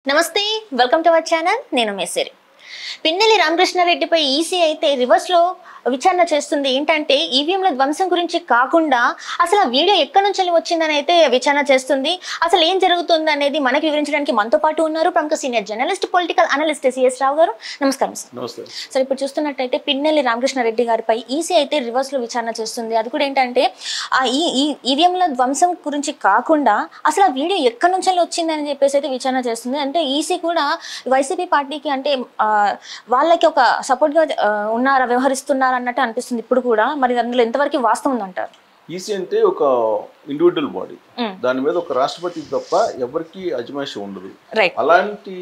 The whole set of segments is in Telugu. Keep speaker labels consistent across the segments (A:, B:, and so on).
A: నమస్తే వెల్కమ్ టు అవర్ ఛానల్ నేను మేసేరి పిన్నెల్లి రామకృష్ణారెడ్డిపై ఈసీ అయితే రివర్స్ లో విచారణ చేస్తుంది ఏంటంటే ఈవీఎంల ధ్వంసం గురించి కాకుండా అసలు ఆ వీడియో ఎక్కడి నుంచి వచ్చిందని అయితే విచారణ చేస్తుంది అసలు ఏం జరుగుతుంది అనేది మనకి వివరించడానికి మనతో పాటు ఉన్నారు ప్రముఖ senior journalist political analyst CS Rao గారు నమస్కారం సార్ ఇప్పుడు చూస్తున్నట్టయితే పిన్నెల్లి రామకృష్ణారెడ్డి గారిపై ఈసీ అయితే రివర్స్ లో విచారణ చేస్తుంది అది కూడా ఏంటంటే ఆ ఈవీఎంల ధ్వంసం గురించి కాకుండా అసలు ఆ వీడియో ఎక్కడి నుంచి వచ్చిందని చెప్పేసి అయితే విచారణ చేస్తుంది అంటే ఈసీ కూడా వైసీపీ పార్టీకి అంటే వాళ్ళకి ఒక సపోర్ట్ గా ఉన్నారా వ్యవహరిస్తున్నారా అన్నట్టు అనిపిస్తుంది ఇప్పుడు కూడా మరి అందులో ఎంతవరకు వాస్తవం ఉందంటారు
B: ఈసీ అంటే ఒక ఇండివిజువల్ బాడీ దాని మీద ఒక రాష్ట్రపతి తప్ప ఎవరికి అజమాయిషి ఉండదు అలాంటి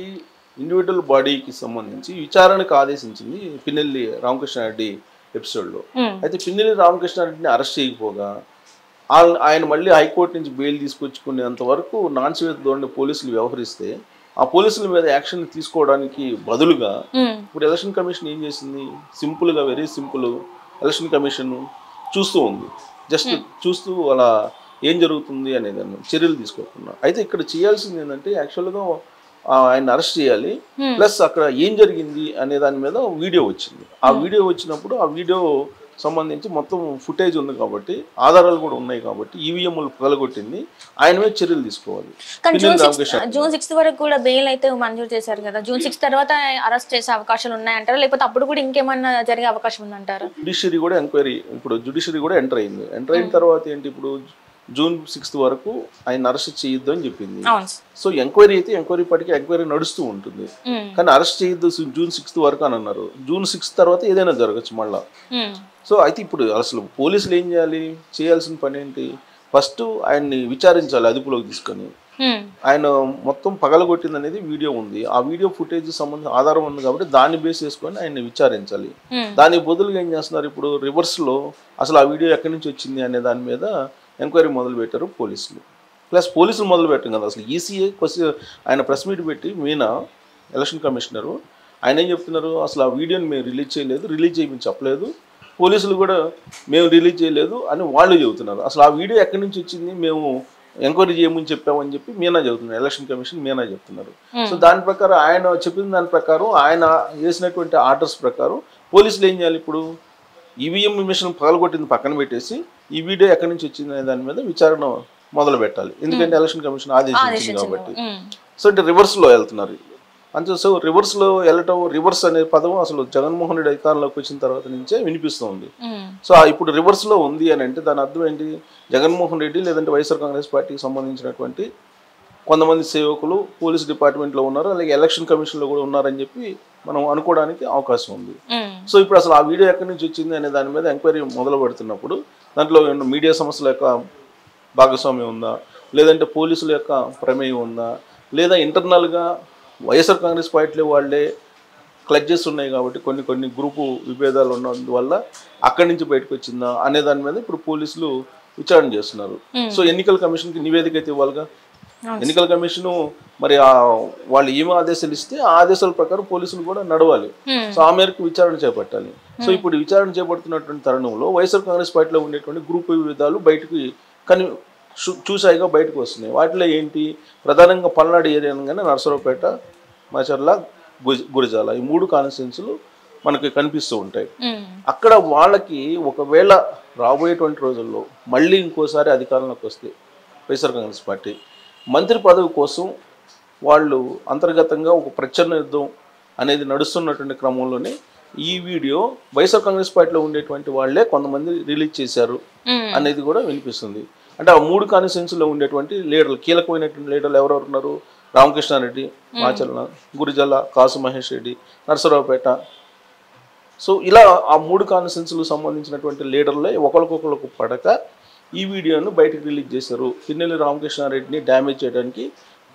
B: ఇండివిజువల్ బాడీకి సంబంధించి విచారణకు ఆదేశించింది పిన్నెల్లి రామకృష్ణారెడ్డి ఎపిసోడ్ లో అయితే పిన్నెల్లి రామకృష్ణారెడ్డిని అరెస్ట్ చేయకపోగా ఆయన మళ్ళీ హైకోర్టు నుంచి బెయిల్ తీసుకొచ్చుకునేంత వరకు నాన్ సివియర్ ధోరణి పోలీసులు వ్యవహరిస్తే ఆ పోలీసుల మీద యాక్షన్ తీసుకోవడానికి బదులుగా ఇప్పుడు ఎలక్షన్ కమిషన్ ఏం చేసింది సింపుల్ గా వెరీ సింపుల్ ఎలక్షన్ కమిషన్ చూస్తూ ఉంది జస్ట్ చూస్తూ అలా ఏం జరుగుతుంది అనేది చర్యలు తీసుకోకుండా అయితే ఇక్కడ చేయాల్సింది ఏంటంటే యాక్చువల్గా ఆయన అరెస్ట్ చేయాలి ప్లస్ అక్కడ ఏం జరిగింది అనే దాని మీద వీడియో వచ్చింది ఆ వీడియో వచ్చినప్పుడు ఆ వీడియో సంబంధించి మొత్తం ఫుటేజ్ ఉంది కాబట్టి ఆధారాలు కూడా ఉన్నాయి కాబట్టి ఈవీఎంలు పగలగొట్టింది ఆయన మీద చర్యలు తీసుకోవాలి
A: జూన్ 6 వరకు కూడా బెయిల్ అయితే మంజూరు చేశారు కదా జూన్ 6 తర్వాత అరెస్ట్ చేసే అవకాశాలు ఉన్నాయంటారా లేకపోతే అప్పుడు కూడా ఇంకేమన్నా జరిగే అవకాశం ఉందంటారా
B: జుడిషియరీ కూడా ఎంక్వైరీ ఇప్పుడు జుడిషియరీ కూడా ఎంటర్ అయిన తర్వాత ఏంటి ఇప్పుడు జూన్ 6 వరకు ఆయన అరెస్ట్ చేయొద్దు అని చెప్పింది సో ఎంక్వైరీ అయితే ఎంక్వైరీ నడుస్తూ ఉంటుంది కానీ అరెస్ట్ చేయొద్దు జూన్ 6 వరకు అని అన్నారు జూన్ 6 తర్వాత ఏదైనా జరగచ్చు మళ్ళా సో అయితే ఇప్పుడు అసలు పోలీసులు ఏం చేయాల్సిన పని ఏంటి ఫస్ట్ ఆయన్ని విచారించాలి అదుపులోకి తీసుకొని ఆయన మొత్తం పగలగొట్టింది అనేది వీడియో ఉంది ఆ వీడియో ఫుటేజ్ సంబంధించిన ఆధారం ఉంది కాబట్టి దాన్ని బేస్ చేసుకొని ఆయన్ని విచారించాలి దానికి బదులుగా ఏం చేస్తున్నారు ఇప్పుడు రివర్స్ లో అసలు ఆ వీడియో ఎక్కడి నుంచి వచ్చింది అనే దాని మీద ఎంక్వైరీ మొదలు పెట్టారు పోలీసులు ప్లస్ పోలీసులు మొదలు పెట్టారు కదా అసలు ఈసీఏ ఆయన ప్రెస్ మీట్ పెట్టి మీనా ఎలక్షన్ కమిషనరు ఆయన ఏం చెప్తున్నారు అసలు ఆ వీడియోని మేము రిలీజ్ చేయమని చెప్పలేదు పోలీసులు కూడా మేము రిలీజ్ చేయలేదు అని వాళ్ళు చెబుతున్నారు అసలు ఆ వీడియో ఎక్కడి నుంచి వచ్చింది మేము ఎంక్వైరీ చేయమని చెప్పామని చెప్పి మీనా చెబుతున్నారు ఎలక్షన్ కమిషన్ మీనా చెప్తున్నారు సో దాని ప్రకారం ఆయన చెప్పిన దాని ప్రకారం ఆయన వేసినటువంటి ఆర్డర్స్ ప్రకారం పోలీసులు ఏం చేయాలి ఇప్పుడు ఈవీఎం మిషన్ పగలగొట్టింది పక్కన పెట్టేసి ఈ వీడియో ఎక్కడి నుంచి వచ్చింది అనే దాని మీద విచారణ మొదలు పెట్టాలి ఎందుకంటే ఎలక్షన్ కమిషన్ ఆదేశించింది కాబట్టి సో అంటే రివర్స్ లో వెళ్తున్నారు అంతే సో రివర్స్ లో వెళ్ళటం రివర్స్ అనే పదం అసలు జగన్మోహన్ రెడ్డి అధికారంలోకి వచ్చిన తర్వాత నుంచే వినిపిస్తుంది సో ఇప్పుడు రివర్స్ లో ఉంది అని అంటే దాని అర్థం ఏంటి జగన్మోహన్ రెడ్డి లేదంటే వైఎస్ఆర్ కాంగ్రెస్ పార్టీకి సంబంధించినటువంటి కొంతమంది సేవకులు పోలీస్ డిపార్ట్మెంట్ లో ఉన్నారు అలాగే ఎలక్షన్ కమిషన్ లో కూడా ఉన్నారని చెప్పి మనం అనుకోవడానికి అవకాశం ఉంది సో ఇప్పుడు అసలు ఆ వీడియో ఎక్కడి నుంచి వచ్చింది అనే దాని మీద ఎంక్వైరీ మొదలు పెడుతున్నప్పుడు దాంట్లో మీడియా సంస్థల యొక్క భాగస్వామ్యం ఉందా లేదంటే పోలీసుల యొక్క ప్రమేయం ఉందా లేదా ఇంటర్నల్గా వైఎస్ఆర్ కాంగ్రెస్ పార్టీ వాళ్ళే క్లడ్జెస్ ఉన్నాయి కాబట్టి కొన్ని గ్రూపు విభేదాలు ఉన్నందువల్ల అక్కడి నుంచి బయటకు వచ్చిందా అనే దాని మీద ఇప్పుడు పోలీసులు విచారణ చేస్తున్నారు సో ఎన్నికల కమిషన్కి నివేదిక అయితే ఇవ్వాలిగా ఎన్నికల కమిషన్ మరి వాళ్ళు ఏమి ఆదేశాలు ఇస్తే ఆ ఆదేశాల ప్రకారం పోలీసులు కూడా నడవాలి సో ఆ మేరకు విచారణ చేపట్టాలి సో ఇప్పుడు విచారణ చేపడుతున్నటువంటి తరుణంలో వైఎస్ఆర్ కాంగ్రెస్ పార్టీలో ఉండేటువంటి గ్రూప్ విభేదాలు బయటకు చూసాయిగా బయటకు వస్తున్నాయి వాటిలో ఏంటి ప్రధానంగా పల్నాడు ఏరియా అనగానే నర్సరావుపేట మచర్ల గురిజాల ఈ 3 కాన్స్టిట్యున్సీలు మనకి కనిపిస్తూ ఉంటాయి అక్కడ వాళ్ళకి ఒకవేళ రాబోయేటువంటి రోజుల్లో మళ్ళీ ఇంకోసారి అధికారంలోకి వస్తే వైఎస్ఆర్ కాంగ్రెస్ పార్టీ మంత్రి పదవి కోసం వాళ్ళు అంతర్గతంగా ఒక ప్రచన్న యుద్ధం అనేది నడుస్తున్నటువంటి క్రమంలోనే ఈ వీడియో వైఎస్ఆర్ కాంగ్రెస్ పార్టీలో ఉండేటువంటి వాళ్ళే కొంతమంది రిలీజ్ చేశారు అనేది కూడా వినిపిస్తుంది అంటే ఆ 3 కాన్స్టిట్యున్సీలో ఉండేటువంటి లీడర్లు కీలకమైనటువంటి లీడర్లు ఎవరెవరు ఉన్నారు రామకృష్ణారెడ్డి మాచర్ల గురిజాల కాసు మహేష్ రెడ్డి నర్సరావుపేట సో ఇలా ఆ 3 కాన్స్టిట్యున్సీలకు సంబంధించినటువంటి లీడర్లే ఒకరికొకరికి పడక ఈ వీడియోను బయటకు రిలీజ్ చేశారు పిన్నెల్లి రామకృష్ణారెడ్డిని డ్యామేజ్ చేయడానికి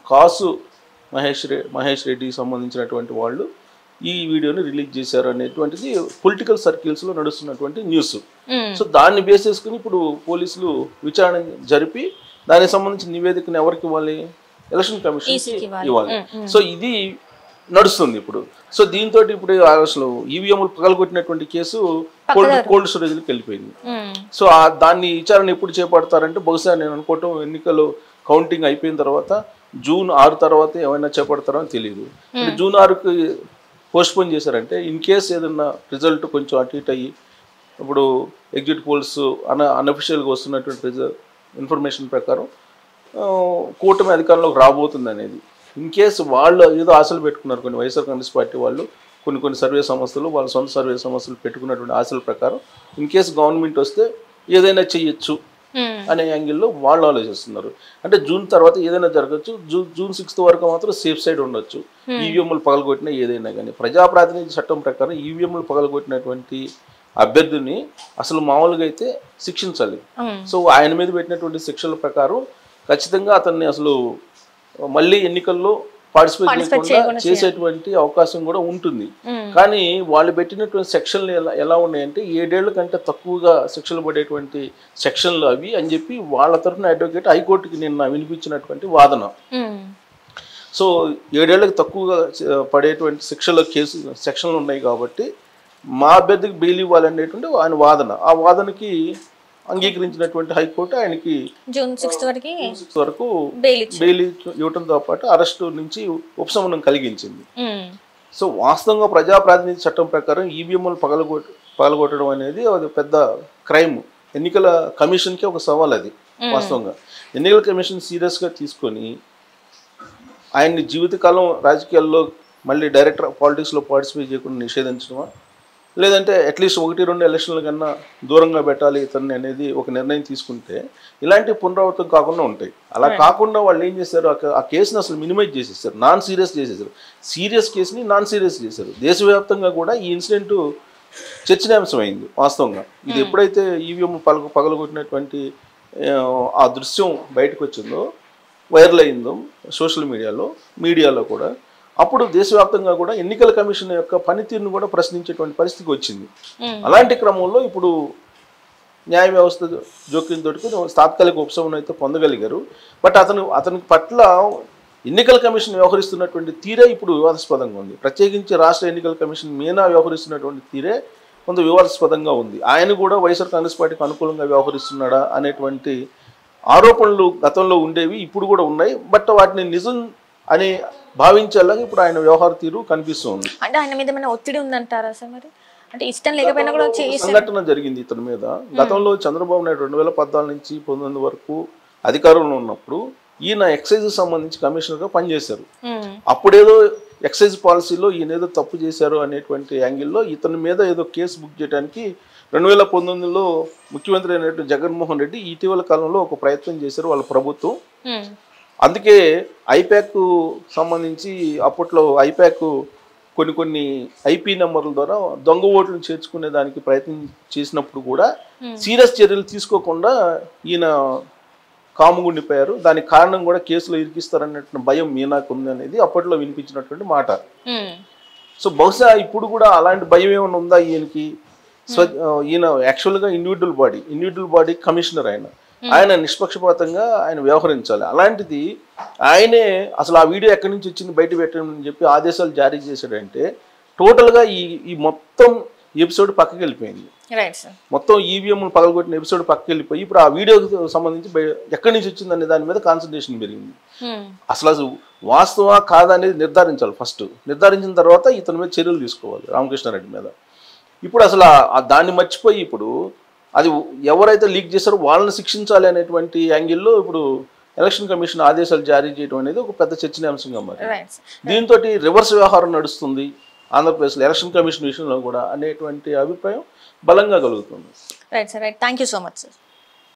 B: కాసు మహేష్ రెడ్డికి సంబంధించినటువంటి వాళ్ళు ఈ వీడియోని రిలీజ్ చేశారు అనేటువంటిది పొలిటికల్ సర్కిల్స్ లో నడుస్తున్నటువంటి న్యూస్ సో దాన్ని బేస్ చేసుకుని ఇప్పుడు పోలీసులు విచారణ జరిపి దానికి సంబంధించిన నివేదికను ఎవరికి ఇవ్వాలి ఎలక్షన్ కమిషన్ ఇవ్వాలి సో ఇది నడుస్తుంది ఇప్పుడు సో దీంతో ఇప్పుడు అసలు ఈవీఎంలు పగలగొట్టినటువంటి కేసు కోల్డ్ స్టోరేజ్కి వెళ్ళిపోయింది సో దాన్ని విచారణ ఎప్పుడు చేపడతారంటే బహుశా నేను అనుకోవటం ఎన్నికలు కౌంటింగ్ అయిపోయిన తర్వాత జూన్ 6 తర్వాత ఏమైనా చేపడతారో అని తెలియదు. అంటే జూన్ 6కి పోస్ట్పోన్ చేశారంటే ఇన్ కేస్ ఏదన్నా రిజల్ట్ కొంచెం అటు ఇటు అయ్యి ఇప్పుడు ఎగ్జిట్ పోల్స్ అన్అఫిషియల్గా వస్తున్నటువంటి ఇన్ఫర్మేషన్ ప్రకారం కూటమి అధికారంలోకి రాబోతుంది అనేది. ఇన్ కేస్ వాళ్ళు ఏదో ఆశలు పెట్టుకున్నారు కొన్ని వైఎస్ఆర్ కాంగ్రెస్ పార్టీ వాళ్ళు కొన్ని సర్వే సంస్థలు వాళ్ళ సొంత సర్వే సంస్థలు పెట్టుకున్నటువంటి ఆశల ప్రకారం ఇన్ కేస్ గవర్నమెంట్ వస్తే ఏదైనా చెయ్యొచ్చు అనే యాంగిల్లో వాళ్ళు ఆలోచిస్తున్నారు. అంటే జూన్ తర్వాత ఏదైనా జరగచ్చు. జూన్ 6 వరకు మాత్రం సేఫ్ సైడ్ ఉండొచ్చు. ఈవీఎంలు పగలగొట్టినా ఏదైనా కానీ ప్రజాప్రాతినిధ్య చట్టం ప్రకారం ఈవీఎంలు పగలగొట్టినటువంటి అభ్యర్థిని అసలు మామూలుగా అయితే శిక్షించాలి. సో ఆయన మీద పెట్టినటువంటి శిక్షల ప్రకారం ఖచ్చితంగా అతన్ని అసలు మళ్ళీ ఎన్నికల్లో పార్టిసిపేట్ చేసేటువంటి అవకాశం కూడా ఉంటుంది. కానీ వాళ్ళు పెట్టినటువంటి సెక్షన్లు ఎలా ఉన్నాయంటే 7 ఏళ్ల కంటే తక్కువగా శిక్షలు పడేటువంటి సెక్షన్లు అవి అని చెప్పి వాళ్ళ తరఫున అడ్వకేట్ హైకోర్టుకి నిన్న వినిపించినటువంటి వాదన. సో 7 ఏళ్లకు తక్కువగా పడేటువంటి సెక్షన్లు ఉన్నాయి కాబట్టి మా అభ్యర్థికి బెయిల్ ఇవ్వాలనేటువంటి ఆయన వాదన. ఆ వాదనకి అంగీకరించినటువంటి హైకోర్టు ఆయనకి
A: జూన్ 6
B: వరకు బెయిల్ ఇవ్వడంతో పాటు అరెస్టు నుంచి ఉపశమనం కలిగించింది. సో వాస్తవంగా ప్రజాప్రాతినిధ్య చట్టం ప్రకారం ఈవీఎంలు పగలగొట్టడం అనేది అది పెద్ద క్రైమ్. ఎన్నికల కమిషన్కి ఒక సవాల్ అది. వాస్తవంగా ఎన్నికల కమిషన్ సీరియస్గా తీసుకొని ఆయన్ని జీవితకాలం రాజకీయాల్లో మళ్ళీ డైరెక్టర్ పాలిటిక్స్లో పార్టిసిపేట్ చేయకుండా నిషేధించడమా లేదంటే అట్లీస్ట్ 1-2 ఎలక్షన్ల కన్నా దూరంగా పెట్టాలి ఇతన్ని అనేది ఒక నిర్ణయం తీసుకుంటే ఇలాంటి పునరావృతం కాకుండా ఉంటాయి. అలా కాకుండా వాళ్ళు ఏం చేశారు, ఆ కేసుని అసలు మినిమైజ్ చేసేసారు, నాన్ సీరియస్ చేసేసారు. సీరియస్ కేసుని నాన్ సీరియస్ చేశారు. దేశవ్యాప్తంగా కూడా ఈ ఇన్సిడెంట్ చర్చనీయాంశమైంది. వాస్తవంగా ఇది ఎప్పుడైతే ఈవీఎం పగలగొట్టినటువంటి ఆ దృశ్యం బయటకు వచ్చిందో, వైరల్ అయిందో సోషల్ మీడియాలో కూడా, అప్పుడు దేశవ్యాప్తంగా కూడా ఎన్నికల కమిషన్ యొక్క పనితీరును కూడా ప్రశ్నించేటువంటి పరిస్థితికి వచ్చింది. అలాంటి క్రమంలో ఇప్పుడు న్యాయ వ్యవస్థ జోక్యంతో తాత్కాలిక ఉపశమనం అయితే పొందగలిగారు. బట్ అతని పట్ల ఎన్నికల కమిషన్ వ్యవహరిస్తున్నటువంటి తీరే ఇప్పుడు వివాదాస్పదంగా ఉంది. ప్రత్యేకించి రాష్ట్ర ఎన్నికల కమిషన్ మీనా వ్యవహరిస్తున్నటువంటి తీరే కొంత వివాదాస్పదంగా ఉంది. ఆయన కూడా వైఎస్ఆర్ కాంగ్రెస్ పార్టీకి అనుకూలంగా వ్యవహరిస్తున్నాడా అనేటువంటి ఆరోపణలు గతంలో ఉండేవి, ఇప్పుడు కూడా ఉన్నాయి. బట్ వాటిని నిజం అని భావించేలాగా ఇప్పుడు ఆయన వ్యవహార తీరు కనిపిస్తుంది.
A: అంటే ఆయన మీద ఏమైనా ఒత్తిడి ఉందంటారా సార్? మరి అంటే ఇష్టం లేకపోయినా కూడా
B: సంఘటన జరిగింది ఇతని మీద. గతంలో చంద్రబాబు నాయుడు 2014 నుంచి 2019 వరకు అధికారంలో ఉన్నప్పుడు ఈయన ఎక్సైజ్ సంబంధించి కమిషనర్గా పనిచేశారు. అప్పుడేదో ఎక్సైజ్ పాలసీలో ఈయన ఏదో తప్పు చేశారు అనేటువంటి యాంగిల్లో ఇతని మీద ఏదో కేసు బుక్ చేయడానికి 2019లో ముఖ్యమంత్రి అయినటువంటి జగన్మోహన్ రెడ్డి ఇటీవల కాలంలో ఒక ప్రయత్నం చేశారు వాళ్ళ ప్రభుత్వం. అందుకే ఐప్యాక్ సంబంధించి అప్పట్లో ఐప్యాక్ కొన్ని ఐపీ నెంబర్ల ద్వారా దొంగ ఓట్లను చేర్చుకునే దానికి ప్రయత్నం చేసినప్పుడు కూడా సీరియస్ చర్యలు తీసుకోకుండా ఈయన కాముగుండిపోయారు. దానికి కారణం కూడా కేసులో ఇరికిస్తారన్నట్టు భయం మీనాకు ఉంది అనేది అప్పట్లో వినిపించినటువంటి మాట. సో బహుశా ఇప్పుడు కూడా అలాంటి భయం ఏమైనా ఉందా ఈయనకి? ఈయన యాక్చువల్గా ఇండివిజువల్ బాడీ కమిషనర్ ఆయన నిష్పక్షపాతంగా ఆయన వ్యవహరించాలి. అలాంటిది ఆయనే అసలు ఆ వీడియో ఎక్కడి నుంచి వచ్చింది బయట పెట్టమని చెప్పి ఆదేశాలు జారీ చేశాడంటే టోటల్గా ఈ మొత్తం ఎపిసోడ్ పక్కకి వెళ్ళిపోయింది. మొత్తం ఈవీఎం పగలగొట్టిన ఎపిసోడ్ పక్కకి వెళ్ళిపోయి ఇప్పుడు ఆ వీడియోకి సంబంధించి ఎక్కడి నుంచి వచ్చిందనే దాని మీద కాన్సన్ట్రేషన్ పెరిగింది. అసలు వాస్తవా కాదా అనేది నిర్ధారించాలి. ఫస్ట్ నిర్ధారించిన తర్వాత ఇతని మీద చర్యలు తీసుకోవాలి రామకృష్ణారెడ్డి మీద. ఇప్పుడు అసలు దాన్ని మర్చిపోయి ఇప్పుడు అది ఎవరైతే లీక్ చేశారో వాళ్ళని శిక్షించాలి అనేటువంటి యాంగిల్లో ఇప్పుడు ఎలక్షన్ కమిషన్ ఆదేశాలు జారీ చేయడం అనేది ఒక పెద్ద చర్చనీయాంశంగా మారింది. దీంతో రివర్స్ వ్యవహారం నడుస్తుంది ఆంధ్రప్రదేశ్లో ఎలక్షన్ కమిషన్ విషయంలో కూడా అనేటువంటి అభిప్రాయం బలంగా కలుగుతుంది.
A: Right sir, right. Thank you so much sir.